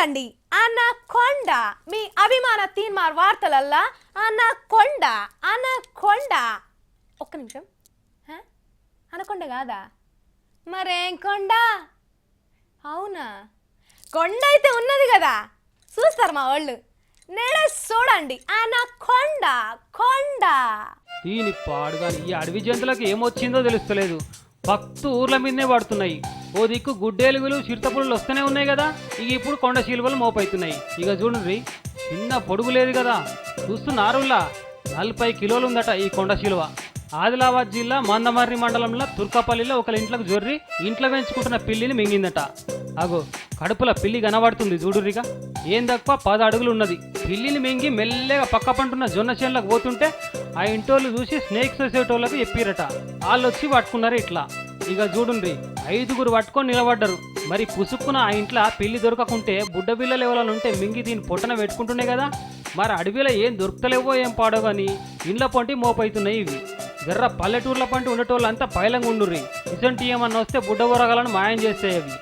చూడండి అనకొండ మీ అభిమాన Teenmar వార్తలల్లా anaconda anaconda ఒక్క నిమిషం అనకొండ కాదా మరేం కొండ అవునా కొండ అయితే ఉన్నది కదా చూస్తారు మా వాళ్ళు నేడే చూడండి అనకొండ కొండ దీని పాడుగాని ఈ అడవి జంతువులకు ఏమొచ్చిందో తెలుస్తలేదు భక్తు ఊర్ల మీదనే పడుతున్నాయి ఓ దిక్కు గుడ్డేలుగులు చిరుతపులు వస్తూనే ఉన్నాయి కదా ఇక ఇప్పుడు కొండ శీలువలు మోపైతున్నాయి ఇక చూడండి చిన్న పొడుగు లేదు కదా చూస్తున్నారులా 40 కిలోలు ఉందట ఈ కొండ శీలువ ఆదిలాబాద్ జిల్లా మందమర్రి మండలంలో తుర్కపల్లిలో ఒక ఇంట్లోకి జొర్రి ఇంట్లో పెంచుకుంటున్న పిల్లిని మింగిందట అగో కడుపుల పిల్లి కనబడుతుంది చూడురిగా ఏం తక్కువ 10 అడుగులు ఉన్నది పిల్లిని మింగి మెల్లగా పక్క పంటున్న జొన్న చేనులకు పోతుంటే ఆ ఇంటోళ్ళు చూసి స్నేక్స్ వేసేటోళ్ళకు చెప్పిరట వాళ్ళు వచ్చి పట్టుకున్నారు ఇట్లా ఇక చూడుండ్రి 5గురు పట్టుకొని నిలబడ్డరు మరి పుసుక్కున ఆ ఇంట్లో పిల్లి దొరకకుంటే బుడ్డ పిల్లలు ఎవరైనా ఉంటే మింగి దీన్ని పొట్టన పెట్టుకుంటున్నాయి కదా మరి అడవిలో ఏం దొరుకుతలేవో ఏం పాడో కానీ ఇండ్ల పొంటి మోపైతున్నాయి ఇవి జర్ర పల్లెటూర్ల పంటి ఉండేటోళ్ళు అంతా పైలంగా ఉండుర్రి ఇసంటి ఏమన్నా వస్తే బుడ్డ ఊరగాలను మాయం చేస్తాయి అవి